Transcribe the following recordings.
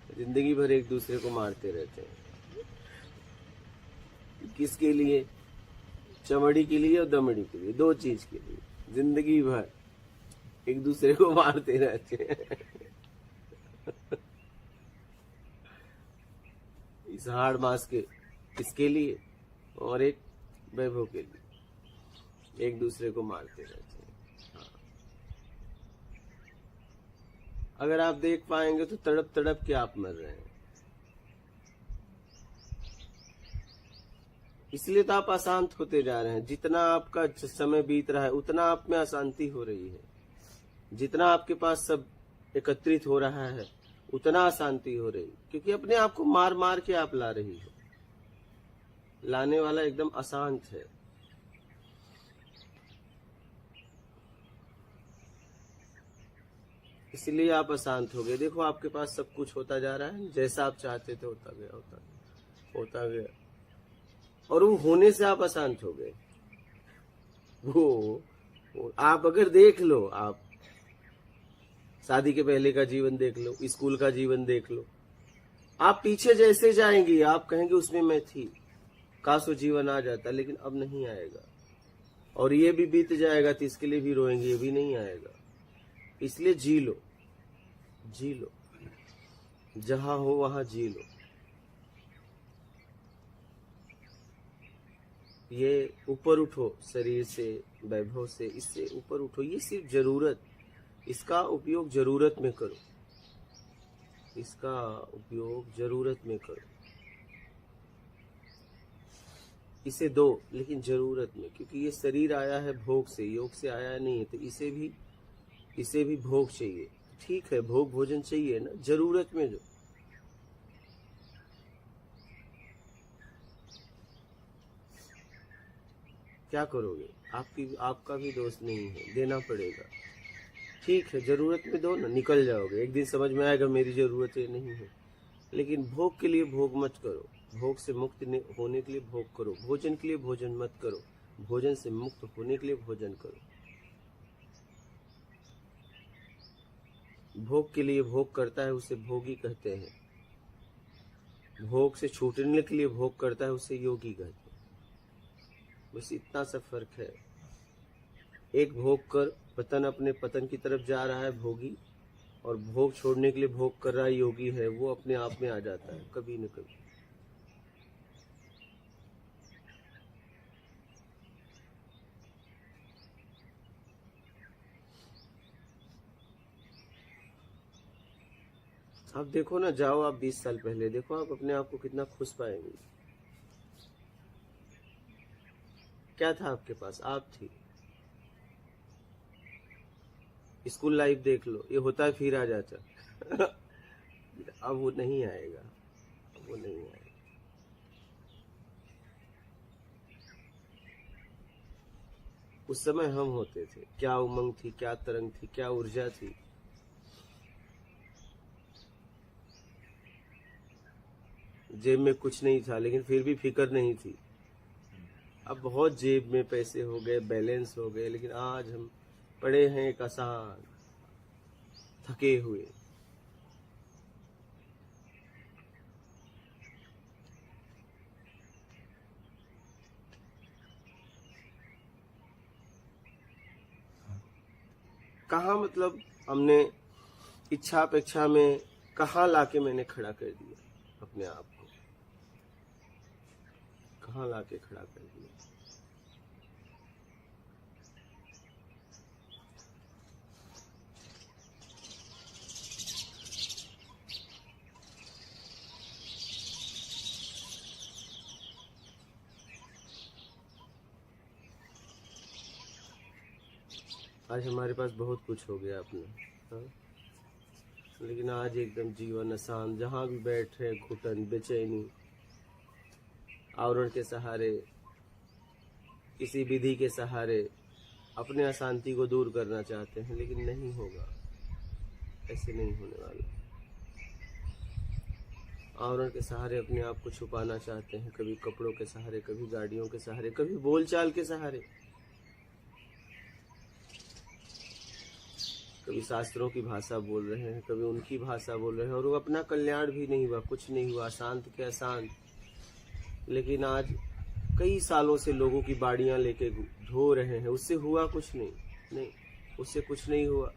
जिंदगी भर एक दूसरे को मारते रहते हैं। किसके लिए? चमड़ी के लिए और दमड़ी के लिए, दो चीज के लिए जिंदगी भर एक दूसरे को मारते रहते हैं। इस हाड़ मास के इसके लिए और एक वैभव के लिए एक दूसरे को मारते रहते हैं। हाँ। अगर आप देख पाएंगे तो तड़प तड़प के आप मर रहे हैं। इसलिए तो आप अशांत होते जा रहे हैं। जितना आपका समय बीत रहा है उतना आप में अशांति हो रही है। जितना आपके पास सब एकत्रित हो रहा है उतना अशांति हो रही, क्योंकि अपने आप को मार मार के आप ला रही हो। लाने वाला एकदम अशांत है। इसलिए आप अशांत हो गए। देखो आपके पास सब कुछ होता जा रहा है, जैसा आप चाहते थे होता गया, होता गया, और वो होने से आप अशांत हो गए। वो आप अगर देख लो, आप शादी के पहले का जीवन देख लो, स्कूल का जीवन देख लो, आप पीछे जैसे जाएंगी आप कहेंगे उसमें मैं थी, काश वो जीवन आ जाता, लेकिन अब नहीं आएगा। और ये भी बीत जाएगा तो इसके लिए भी रोएंगे, ये भी नहीं आएगा। इसलिए जी लो, जी लो, जहां हो वहां जी लो। ये ऊपर उठो शरीर से, वैभव से, इससे ऊपर उठो। ये सिर्फ जरूरत, इसका उपयोग जरूरत में करो, इसका उपयोग जरूरत में करो। इसे दो लेकिन जरूरत में, क्योंकि ये शरीर आया है भोग से, योग से आया नहीं है, तो इसे भी भोग चाहिए। ठीक है, भोग भोजन चाहिए ना, जरूरत में दो। क्या करोगे? आपका भी दोष नहीं है, देना पड़ेगा। ठीक है, जरूरत में दो ना, निकल जाओगे। एक दिन समझ में आएगा मेरी जरूरत है नहीं है। लेकिन भोग के लिए भोग मत करो, भोग से मुक्त होने के लिए भोग करो। भोजन के लिए भोजन मत करो, भोजन से मुक्त होने के लिए भोजन करो। भोग के लिए भोग करता है उसे भोगी कहते हैं, भोग से छूटने के लिए भोग करता है उसे योगी कहते हैं। बस इतना सा फर्क है। एक भोग कर पतन अपने पतन की तरफ जा रहा है भोगी, और भोग छोड़ने के लिए भोग कर रहा है योगी है, वो अपने आप में आ जाता है कभी न कभी। आप देखो ना, जाओ आप 20 साल पहले देखो, आप अपने आप को कितना खुश पाएंगे। क्या था आपके पास? आप थी। स्कूल लाइफ देख लो, ये होता है फिर आ जाता। अब वो नहीं आएगा, अब वो नहीं आएगा। उस समय हम होते थे, क्या उमंग थी, क्या तरंग थी, क्या ऊर्जा थी। जेब में कुछ नहीं था लेकिन फिर भी फिक्र नहीं थी। अब बहुत जेब में पैसे हो गए, बैलेंस हो गए, लेकिन आज हम पड़े हैं एक आसान, थके हुए। कहाँ मतलब हमने इच्छा अपेक्षा में कहाँ लाके मैंने खड़ा कर दिया अपने आप को, कहाँ लाके खड़ा कर दिया। आज हमारे पास बहुत कुछ हो गया अपना, हाँ? लेकिन आज एकदम जीवन आसान, जहां भी बैठे घुटन, बेचैनी, आवरण के सहारे, किसी विधि के सहारे अपने अशांति को दूर करना चाहते हैं, लेकिन नहीं होगा, ऐसे नहीं होने वाला। आवरण के सहारे अपने आप को छुपाना चाहते हैं, कभी कपड़ों के सहारे, कभी गाड़ियों के सहारे, कभी बोलचाल के सहारे, कभी शास्त्रों की भाषा बोल रहे हैं, कभी उनकी भाषा बोल रहे हैं, और वो अपना कल्याण भी नहीं हुआ, कुछ नहीं हुआ, अशांत के अशांत। लेकिन आज कई सालों से लोगों की बाड़ियां लेके ढो रहे हैं, उससे हुआ कुछ नहीं, नहीं उससे कुछ नहीं हुआ।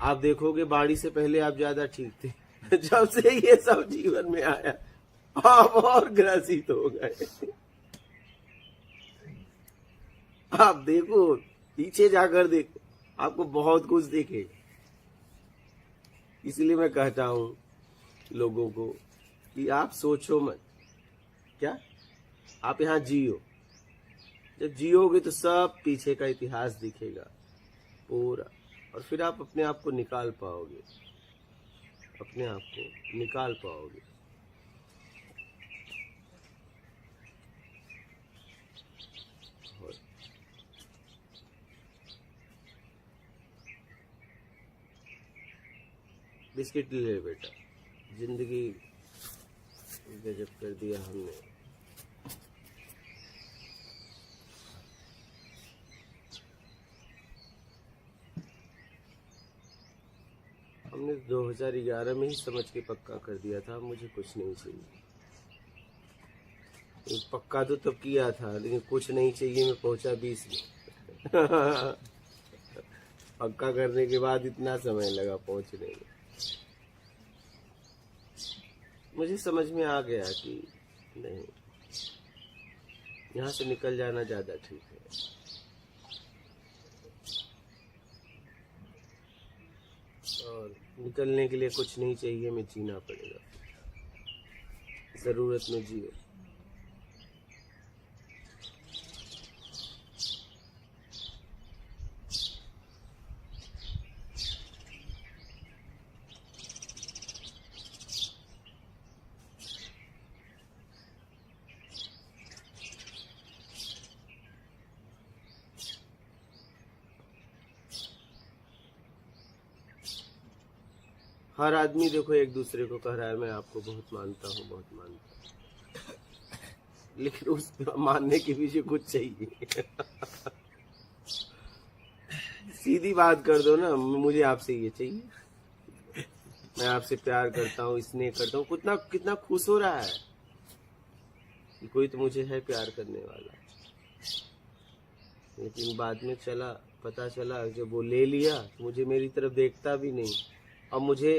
आप देखोगे बाड़ी से पहले आप ज्यादा ठीक थे, जब से ये सब जीवन में आया आप और ग्रसित हो गए। आप देखो, पीछे जाकर देखो, आपको बहुत कुछ दिखेगा। इसलिए मैं कहता हूं लोगों को कि आप सोचो मत, क्या आप यहाँ जियो, जब जियोगे तो सब पीछे का इतिहास दिखेगा पूरा, और फिर आप अपने आप को निकाल पाओगे, अपने आप को निकाल पाओगे। बिस्किट ले बेटा, जिंदगी गजब कर दिया हमने। हमने 2011 में ही समझ के पक्का कर दिया था मुझे कुछ नहीं चाहिए। पक्का तो तब किया था, लेकिन कुछ नहीं चाहिए मैं पहुंचा 20 में। पक्का करने के बाद इतना समय लगा पहुंचने में। मुझे समझ में आ गया कि नहीं, यहाँ से निकल जाना ज्यादा ठीक है। और निकलने के लिए कुछ नहीं चाहिए, हमें जीना पड़ेगा, जरूरत में जियो। हर आदमी देखो एक दूसरे को कह रहा है मैं आपको बहुत मानता हूँ, बहुत मानता हूँ, लेकिन उस मानने के पीछे कुछ चाहिए। सीधी बात कर दो ना, मुझे आपसे ये चाहिए, मैं आपसे प्यार करता हूँ, स्नेह करता हूँ, कितना कितना खुश हो रहा है कि कोई तो मुझे है प्यार करने वाला। लेकिन बाद में पता चला जब वो ले लिया तो मुझे मेरी तरफ देखता भी नहीं। अब मुझे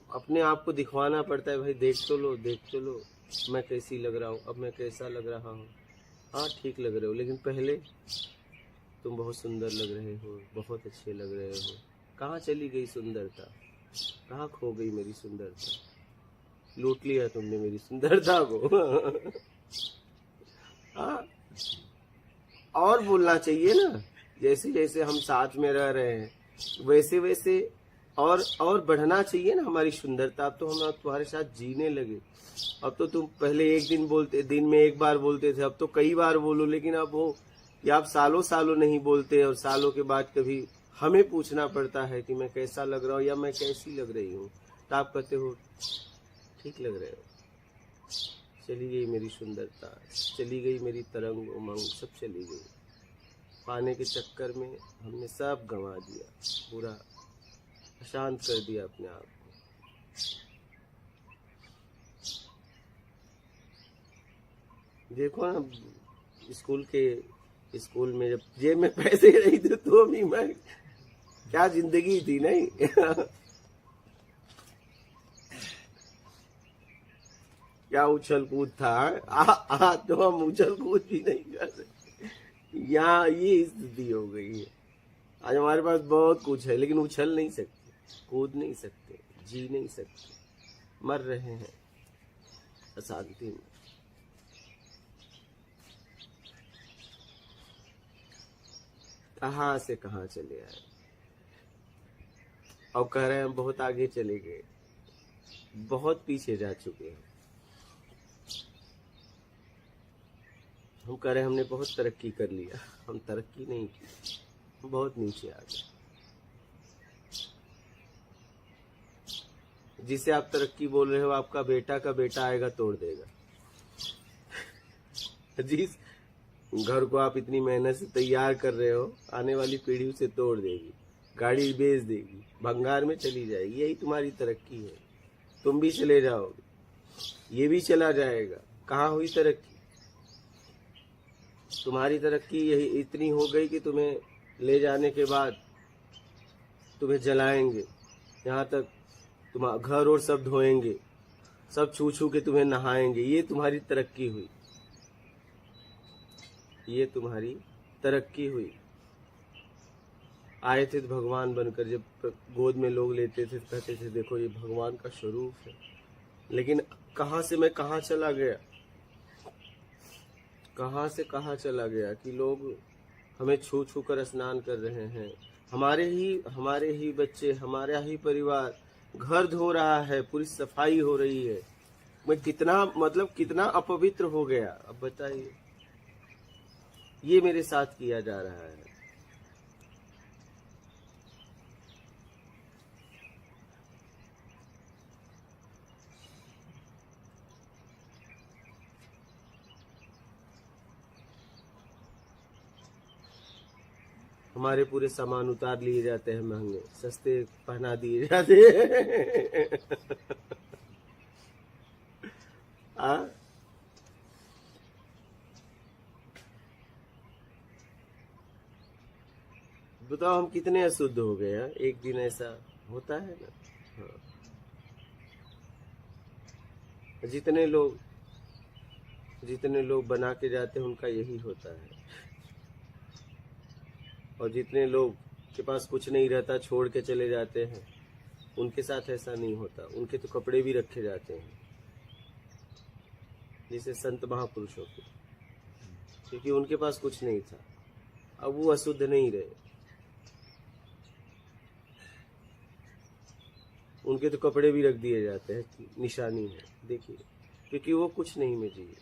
अपने आप को दिखवाना पड़ता है, भाई देख तो लो, देख तो लो मैं कैसी लग रहा हूँ, अब मैं कैसा लग रहा हूँ। हाँ ठीक लग रहे हो, लेकिन पहले तुम बहुत सुंदर लग रहे हो, बहुत अच्छे लग रहे हो। कहाँ चली गई सुंदरता, कहाँ खो गई मेरी सुंदरता? लूट लिया तुमने मेरी सुंदरता को। हाँ, और बोलना चाहिए ना, जैसे जैसे हम साथ में रह रहे हैं वैसे वैसे और बढ़ना चाहिए ना हमारी सुंदरता। अब तो हम तुम्हारे साथ जीने लगे। अब तो तुम पहले एक दिन बोलते, दिन में एक बार बोलते थे, अब तो कई बार बोलो। लेकिन अब वो या आप सालों सालों नहीं बोलते, और सालों के बाद कभी हमें पूछना पड़ता है कि मैं कैसा लग रहा हूँ या मैं कैसी लग रही हूँ, तो आप कहते हो ठीक लग रहे हो। चली गई मेरी सुंदरता, चली गई मेरी तरंग उमंग, सब चली गई। पाने के चक्कर में हमने सब गंवा दिया, पूरा अशांत कर दिया अपने आप को। देखो ना, स्कूल में जब जेब में पैसे नहीं थे तो भी मैं, क्या जिंदगी थी नहीं। क्या उछल कूद था। तो हम उछल कूद भी नहीं कर सकते। यहाँ ये स्थिति हो गई है। आज हमारे पास बहुत कुछ है, लेकिन उछल नहीं सकते, कूद नहीं सकते, जी नहीं सकते, मर रहे हैं अशांति में। कहाँ से कहाँ चले आए और कह रहे हैं बहुत आगे चले गए, बहुत पीछे जा चुके हैं। हम कह रहे हैं हमने बहुत तरक्की कर लिया, हम तरक्की नहीं की, बहुत नीचे आ गए। जिसे आप तरक्की बोल रहे हो, आपका बेटा का बेटा आएगा तोड़ देगा। घर को आप इतनी मेहनत से तैयार कर रहे हो, आने वाली पीढ़ी उसे तोड़ देगी, गाड़ी बेच देगी, भंगार में चली जाएगी। यही तुम्हारी तरक्की है। तुम भी चले जाओगे, ये भी चला जाएगा। कहाँ हुई तरक्की? तुम्हारी तरक्की यही इतनी हो गई कि तुम्हें ले जाने के बाद तुम्हें जलाएंगे, यहाँ तक तुम घर और सब धोएंगे, सब छू छू के तुम्हें नहाएंगे। ये तुम्हारी तरक्की हुई, ये तुम्हारी तरक्की हुई। आए थे तो भगवान बनकर, जब गोद में लोग लेते थे कहते थे देखो ये भगवान का स्वरूप है। लेकिन कहाँ से मैं कहाँ चला गया, कहाँ से कहाँ चला गया कि लोग हमें छू छू कर स्नान कर रहे हैं। हमारे ही बच्चे, हमारा ही परिवार घर धो रहा है, पूरी सफाई हो रही है। मैं कितना अपवित्र हो गया। अब बताइए, ये मेरे साथ किया जा रहा है। हमारे पूरे सामान उतार लिए जाते हैं, महंगे सस्ते पहना दिए जाते हैं। बताओ हम कितने अशुद्ध हो गए हैं। एक दिन ऐसा होता है ना। हाँ। जितने लोग बना के जाते हैं उनका यही होता है। और जितने लोग के पास कुछ नहीं रहता छोड़ के चले जाते हैं, उनके साथ ऐसा नहीं होता। उनके तो कपड़े भी रखे जाते हैं, जैसे संत महापुरुषों के, क्योंकि उनके पास कुछ नहीं था। अब वो अशुद्ध नहीं रहे, उनके तो कपड़े भी रख दिए जाते हैं, निशानी है देखिए, क्योंकि वो कुछ नहीं में जिए,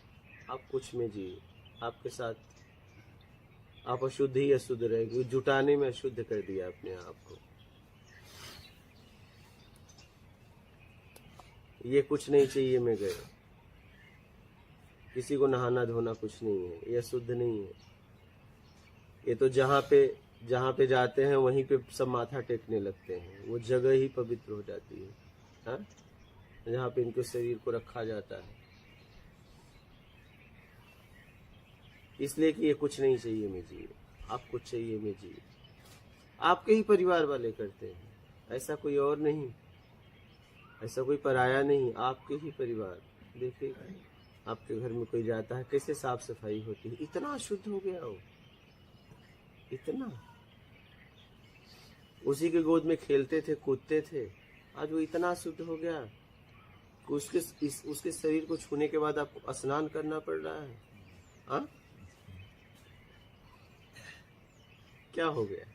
आप कुछ में जिए। आपके साथ आप अशुद्ध ही अशुद्ध रहेंगे। जुटाने में अशुद्ध कर दिया अपने आप को। ये कुछ नहीं चाहिए में गए, किसी को नहाना धोना कुछ नहीं है, ये अशुद्ध नहीं है। ये तो जहाँ पे जाते हैं वहीं पे सब माथा टेकने लगते हैं, वो जगह ही पवित्र हो जाती है। हाँ, जहाँ पे इनके शरीर को रखा जाता है। इसलिए कि ये कुछ नहीं चाहिए में जिए, आप कुछ चाहिए में जिए। आपके ही परिवार वाले करते हैं, ऐसा कोई और नहीं, ऐसा कोई पराया नहीं, आपके ही परिवार। देखिए आपके घर में कोई जाता है, कैसे साफ सफाई होती है। इतना अशुद्ध हो गया हो, इतना। उसी के गोद में खेलते थे, कूदते थे, आज वो इतना अशुद्ध हो गया कि उसके शरीर को छूने के बाद आपको स्नान करना पड़ रहा है। हाँ, क्या हो गया?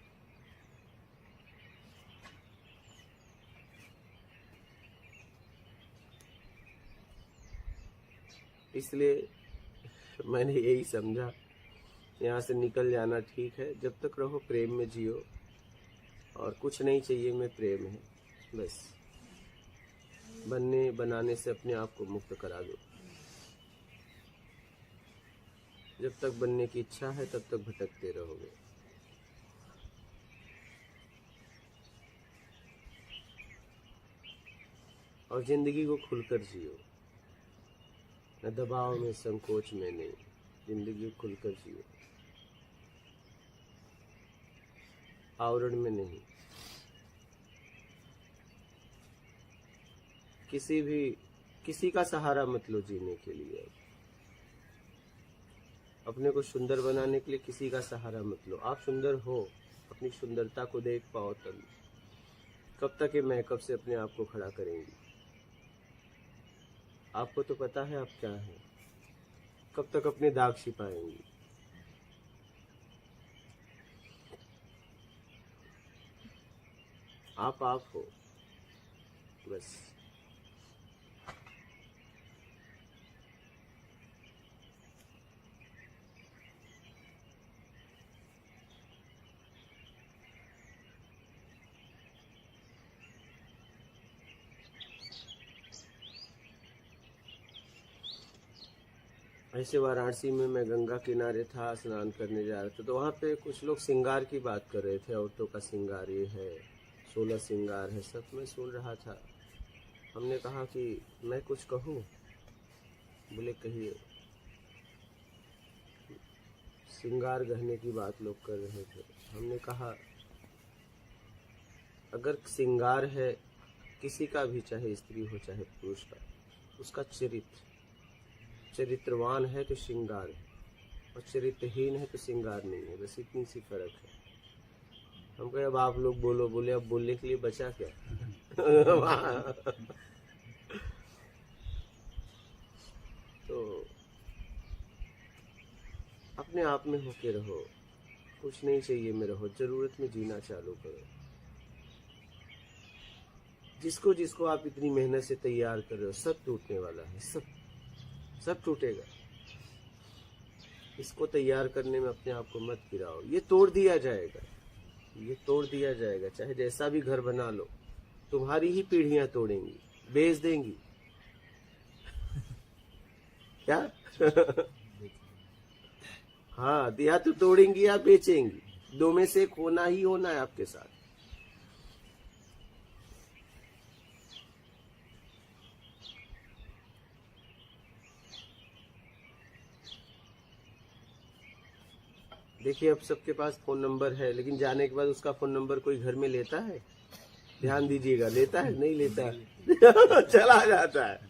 इसलिए मैंने यही समझा, यहाँ से निकल जाना ठीक है। जब तक रहो प्रेम में जियो, और कुछ नहीं चाहिए में प्रेम है बस। बनने बनाने से अपने आप को मुक्त करा दो। जब तक बनने की इच्छा है तब तक भटकते रहोगे। और जिंदगी को खुलकर जियो, न दबाव में, संकोच में नहीं। जिंदगी को खुलकर जियो, आवरण में नहीं। किसी का सहारा मत लो जीने के लिए। अपने को सुंदर बनाने के लिए किसी का सहारा मत लो। आप सुंदर हो, अपनी सुंदरता को देख पाओ तब। कब तक ये मेकअप से अपने आप को खड़ा करेंगी? आपको तो पता है आप क्या हैं। कब तक अपने दाग छिपाएंगी? आप हो बस। ऐसे वाराणसी में मैं गंगा किनारे था, स्नान करने जा रहा था, तो वहाँ पे कुछ लोग श्रृंगार की बात कर रहे थे। औरतों का श्रृंगार ये है, 16 श्रृंगार है, सब मैं सुन रहा था। हमने कहा कि मैं कुछ कहूँ? बोले कहिए। श्रृंगार गहने की बात लोग कर रहे थे। हमने कहा अगर श्रृंगार है किसी का भी, चाहे स्त्री हो चाहे पुरुष का, उसका चरित्रवान है तो श्रृंगार है, और चरित्रहीन है तो श्रृंगार नहीं है। बस इतनी सी फर्क है। हम कहे अब आप लोग बोलो। बोले अब बोलने के लिए बचा क्या? तो अपने आप में होके रहो, कुछ नहीं चाहिए में रहो, जरूरत में जीना चालू करो। जिसको जिसको आप इतनी मेहनत से तैयार कर रहे हो, सब टूटने वाला है, सब टूटेगा। इसको तैयार करने में अपने आप को मत गिराओ। ये तोड़ दिया जाएगा, ये तोड़ दिया जाएगा। चाहे जैसा भी घर बना लो, तुम्हारी ही पीढ़ियां तोड़ेंगी, बेच देंगी। क्या? हाँ, या तो तोड़ेंगी या बेचेंगी, दो में से एक होना ही होना है आपके साथ। देखिए अब सबके पास फोन नंबर है, लेकिन जाने के बाद उसका फोन नंबर कोई घर में लेता है? ध्यान दीजिएगा, लेता है? नहीं लेता है। चला जाता है।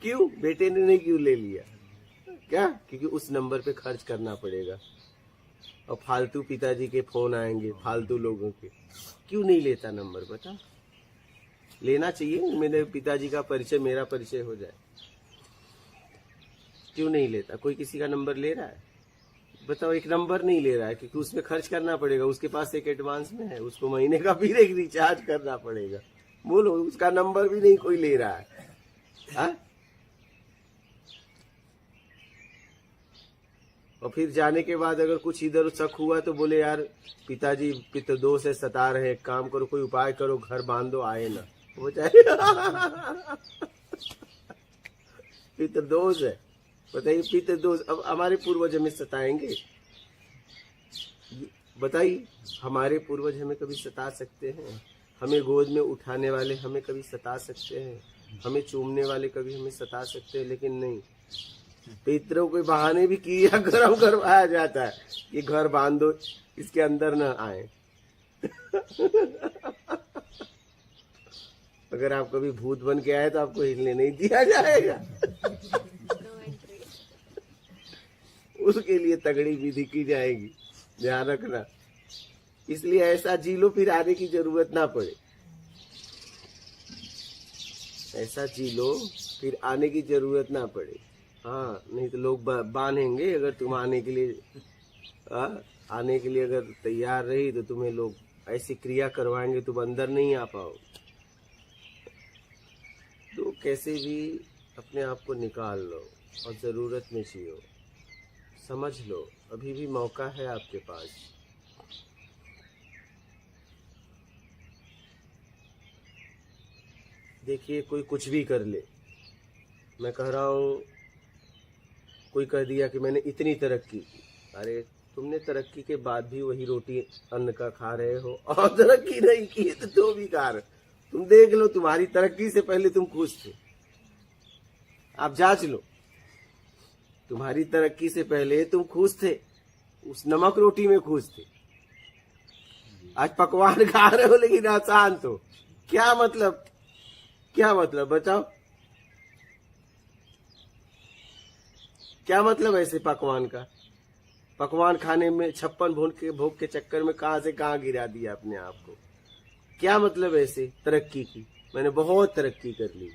क्यों? बेटे ने नहीं क्यों ले लिया? क्या? क्योंकि उस नंबर पे खर्च करना पड़ेगा, और फालतू पिताजी के फोन आएंगे, फालतू लोगों के। क्यों नहीं लेता नंबर? बता। लेना चाहिए, मेरे पिताजी का परिचय मेरा परिचय हो जाए। क्यों नहीं लेता? कोई किसी का नंबर ले रहा है? बताओ। एक नंबर नहीं ले रहा है क्योंकि उसमें खर्च करना पड़ेगा। उसके पास एक एडवांस में है, उसको महीने का फिर एक रिचार्ज करना पड़ेगा। बोलो, उसका नंबर भी नहीं कोई ले रहा है। हा? और फिर जाने के बाद अगर कुछ इधर शक हुआ तो बोले यार पिताजी पितृदोष है, सता रहे, एक काम करो, कोई उपाय करो, घर बांधो, आए ना हो जाए। पितृदोष है, बताइए। पितृदोष अब हमारे पूर्वज हमें सताएंगे? बताइए, हमारे पूर्वज हमें कभी सता सकते हैं? हमें गोद में उठाने वाले हमें कभी सता सकते हैं? हमें चूमने वाले कभी हमें सता सकते हैं? लेकिन नहीं, पितरों के बहाने भी किया गरम करवाया जाता है कि घर बांध दो, इसके अंदर न आए। अगर आप कभी भूत बन के आए तो आपको हिलने नहीं दिया जाएगा। उसके लिए तगड़ी विधि की जाएगी, ध्यान रखना। इसलिए ऐसा जी लो फिर आने की जरूरत ना पड़े। ऐसा जी लो फिर आने की जरूरत ना पड़े। हाँ, नहीं तो लोग बांधेंगे। अगर तुम आने के लिए अगर तैयार रही तो तुम्हें लोग ऐसी क्रिया करवाएंगे, तुम अंदर नहीं आ पाओ। तो कैसे भी अपने आप को निकाल लो और जरूरत में जियो। समझ लो, अभी भी मौका है आपके पास। देखिए, कोई कुछ भी कर ले, मैं कह रहा हूँ, कोई कह दिया कि मैंने इतनी तरक्की की। अरे तुमने तरक्की के बाद भी वही रोटी अन्न का खा रहे हो, और तरक्की नहीं की है तो भी खा रहे। तुम देख लो, तुम्हारी तरक्की से पहले तुम खुश थे। आप जांच लो, तुम्हारी तरक्की से पहले तुम खुश थे, उस नमक रोटी में खुश थे। आज पकवान खा रहे हो लेकिन अशांत हो। क्या मतलब? क्या मतलब? बताओ, क्या मतलब ऐसे पकवान का? पकवान खाने में 56 भोग के चक्कर में कहां से कहां गिरा दिया अपने आप को। क्या मतलब ऐसे तरक्की की? मैंने बहुत तरक्की कर ली।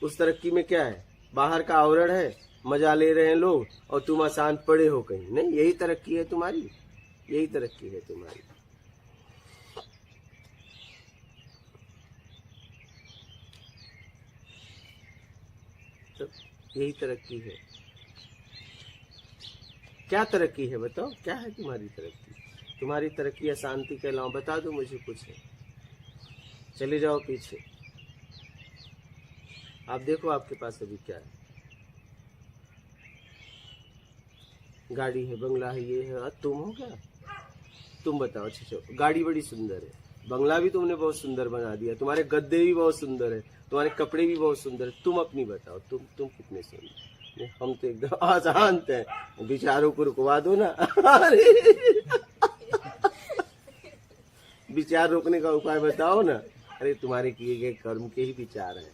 उस तरक्की में क्या है? बाहर का आवरण है, मजा ले रहे हैं लोग, और तुम अशांत पड़े हो कहीं। नहीं, यही तरक्की है तुम्हारी, यही तरक्की है तुम्हारी। तो यही तरक्की है। क्या तरक्की है? बताओ, क्या है तुम्हारी तरक्की? तुम्हारी तरक्की अशांति के अलावा बता दो मुझे कुछ है। चले जाओ पीछे, आप देखो आपके पास अभी क्या है। गाड़ी है, बंगला है, ये है, तुम हो क्या? तुम बताओ। अच्छा, गाड़ी बड़ी सुंदर है, बंगला भी तुमने बहुत सुंदर बना दिया, तुम्हारे गद्दे भी बहुत सुंदर है, तुम्हारे कपड़े भी बहुत सुंदर है, तुम अपनी बताओ, तुम कितने सुंदर? हम तो एकदम अशांत है, विचारों को रुकवा दो ना। अरे विचार रोकने का उपाय बताओ ना। अरे तुम्हारे किए गए कर्म के ही विचार हैं।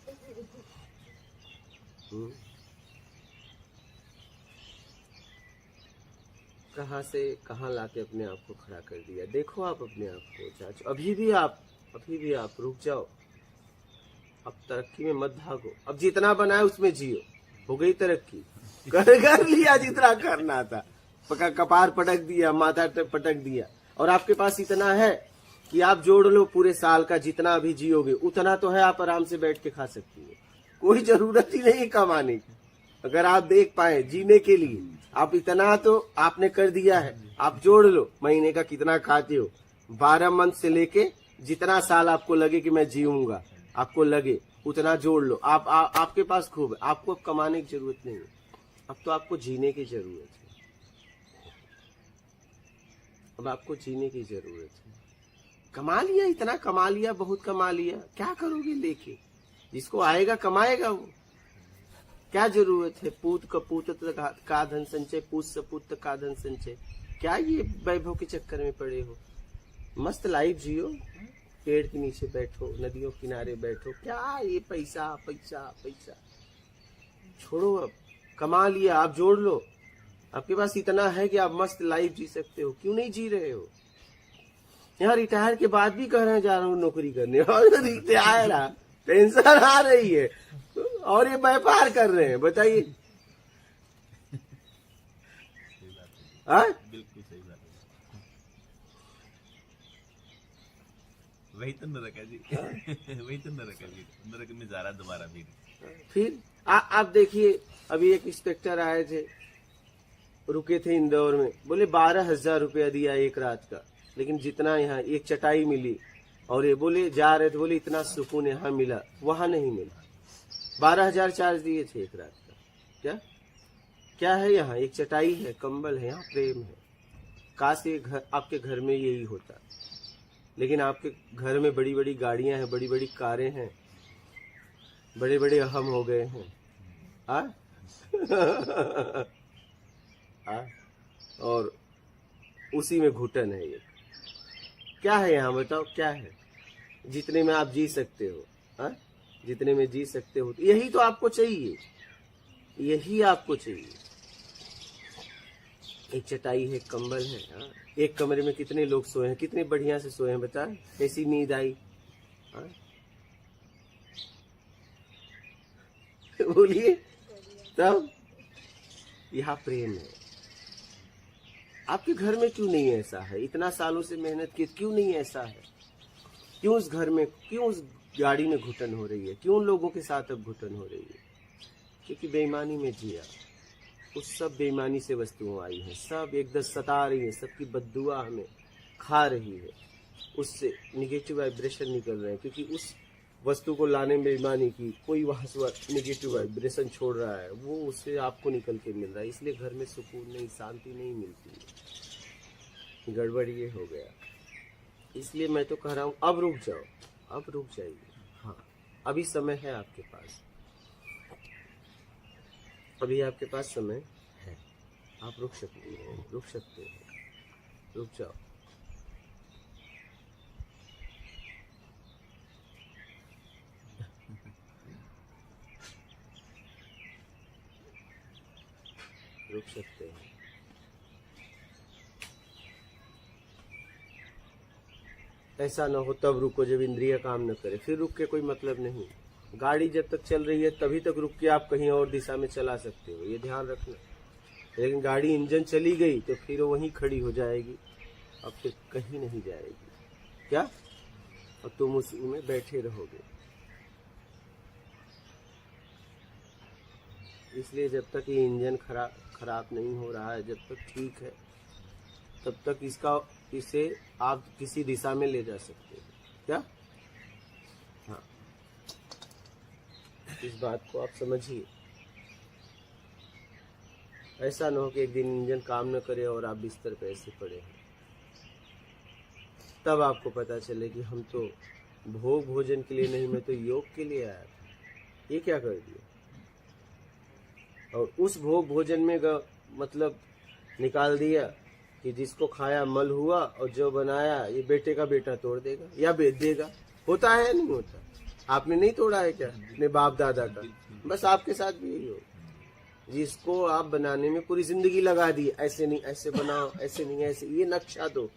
कहाँ से कहाँ लाके अपने आप को खड़ा कर दिया। देखो आप अपने आप को जांचो। अभी भी आप रुक जाओ। अब तरक्की में मत भागो। अब जितना बनाए उसमें जियो। हो गई तरक्की, कर लिया जितना करना था, पका कपार पटक दिया, माथा पटक दिया, और आपके पास इतना है कि आप जोड़ लो पूरे साल का, जितना अभी जियोगे उतना तो है, आप आराम से बैठ के खा सकती हो। कोई जरूरत ही नहीं कमाने की। अगर आप देख पाए जीने के लिए, आप इतना तो आपने कर दिया है। आप जोड़ लो महीने का कितना खाते हो, 12 मंथ से लेके जितना साल आपको लगे कि मैं जीऊंगा, आपको लगे उतना जोड़ लो। आपके पास खूब है, आपको अब कमाने की जरूरत नहीं है, अब तो आपको जीने की जरूरत है। अब आपको जीने की जरूरत है। कमा लिया, इतना कमा लिया, बहुत कमा लिया, क्या करोगे लेके? जिसको आएगा कमाएगा वो। क्या जरूरत है? पूत कपूत का धन संचय, पूत सपूत का धन संचय। क्या ये वैभव के चक्कर में पड़े हो? मस्त लाइफ जियो, पेड़ के नीचे बैठो, नदियों किनारे बैठो। क्या ये पैसा पैसा पैसा छोड़ो। अब कमा लिया, आप जोड़ लो। आपके पास इतना है कि आप मस्त लाइफ जी सकते हो, क्यों नहीं जी रहे हो? यहाँ रिटायर के बाद भी कह रहे हैं जा रहा हूँ नौकरी करने, और रिटायर पेंशन आ रही है और ये व्यापार कर रहे हैं। बताइए, बिल्कुल सही बात है। वही तो नरक है जी। वही तो नरक है जी, नरक में जा रहा दोबारा भी। फिर आप देखिए, अभी एक इंस्पेक्टर आए थे, रुके थे इंदौर में, बोले 12,000 रुपया दिया एक रात का, लेकिन जितना यहाँ एक चटाई मिली, और ये बोले जा रहे थे, बोले इतना सुकून यहाँ मिला, वहां नहीं मिला। 12,000 चार्ज दिए थे एक रात का। क्या क्या है यहाँ? एक चटाई है, कंबल है, यहाँ प्रेम है। काश ये घर, आपके घर में यही होता, लेकिन आपके घर में बड़ी बड़ी गाड़ियां हैं, बड़ी बड़ी कारें हैं, बड़े बड़े अहम हो गए हैं। और उसी में घुटन है। ये क्या है यहाँ बताओ, क्या है? जितने में आप जी सकते हो, जितने में जी सकते हो, यही तो आपको चाहिए, यही आपको चाहिए। एक चटाई है, कंबल है, एक कमरे में कितने लोग सोए हैं, कितने बढ़िया से सोए हैं, बता कैसी नींद आई? बोलिए। तब यहाँ प्रेम है। आपके घर में क्यों नहीं ऐसा है? इतना सालों से मेहनत की, क्यों नहीं ऐसा है? क्यों उस घर में, क्यों उस गाड़ी में घुटन हो रही है? क्यों उन लोगों के साथ अब घुटन हो रही है? क्योंकि बेईमानी में जिया। उस सब बेईमानी से वस्तुएं आई हैं, सब एकदम सता रही हैं, सबकी बद्दुआ हमें खा रही है, उससे निगेटिव वाइब्रेशन निकल रहे हैं। क्योंकि उस वस्तु को लाने में बेईमानी की, कोई वहां से निगेटिव वाइब्रेशन छोड़ रहा है, वो उससे आपको निकल के मिल रहा है। इसलिए घर में सुकून नहीं, शांति नहीं मिलती। गड़बड़ ये हो गया। इसलिए मैं तो कह रहा हूँ, अब रुक जाओ, अब रुक जाइए। हाँ, अभी समय है आपके पास, अभी आपके पास समय है, आप रुक सकते हो, रुक सकते हो, रुक जाओ। रुक सकते हैं। ऐसा ना हो तब रुको जब इंद्रिय काम न करे, फिर रुक के कोई मतलब नहीं। गाड़ी जब तक चल रही है तभी तक रुक के आप कहीं और दिशा में चला सकते हो, ये ध्यान रखना। लेकिन गाड़ी इंजन चली गई तो फिर वहीं खड़ी हो जाएगी, अब फिर कहीं नहीं जाएगी। क्या? और तुम उसमें बैठे रहोगे। इसलिए जब तक ये इंजन खराब नहीं हो रहा है, जब तक ठीक है, तब तक इसे आप किसी दिशा में ले जा सकते हो। क्या? हाँ, इस बात को आप समझिए। ऐसा ना हो कि एक दिन इंजन काम न करे और आप बिस्तर पे ऐसे पड़े हैं। तब आपको पता चले कि हम तो भोग भोजन के लिए नहीं, मैं तो योग के लिए आया था, ये क्या कर दिया। और उस भोग भोजन में मतलब निकाल दिया कि जिसको खाया मल हुआ और जो बनाया ये बेटे का बेटा तोड़ देगा या बेच देगा। होता है या नहीं होता? आपने नहीं तोड़ा है क्या अपने बाप दादा का? बस आपके साथ भी यही हो, जिसको आप बनाने में पूरी जिंदगी लगा दी, ऐसे नहीं ऐसे बनाओ, ऐसे नहीं ऐसे, ये नक्शा दो,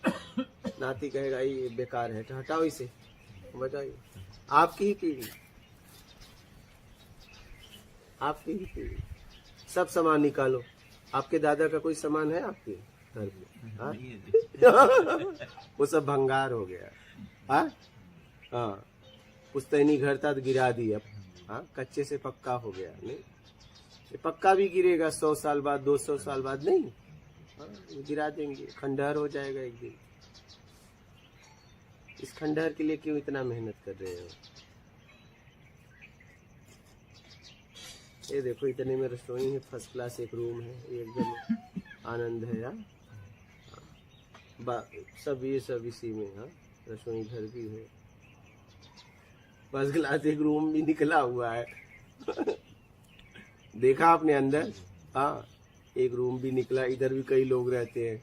नाती कहेगा ये बेकार है तो हटाओ इसे। बताइए, आपकी ही पीढ़ी, आपकी ही पीढ़ी। सब सामान निकालो, आपके दादा का कोई सामान है आपके घर में? हाँ? नहीं है जी। वो सब भंगार हो गया। हाँ हाँ, पुश्तैनी घर था तो गिरा दिया। हाँ, कच्चे से पक्का हो गया। नहीं, ये पक्का भी गिरेगा 100 साल बाद, 200 साल बाद नहीं। हाँ, ये गिरा देंगे, खंडहर हो जाएगा एक दिन। इस खंडहर के लिए क्यों इतना मेहनत कर रहे हो? ये देखो, इतने में रसोई है, फर्स्ट क्लास एक रूम है, एकदम आनंद है यार। सब ये सब इसी में। हाँ, रसोई घर भी है, फर्स्ट क्लास एक रूम भी निकला हुआ है। देखा आपने अंदर? हाँ, एक रूम भी निकला, इधर भी कई लोग रहते हैं।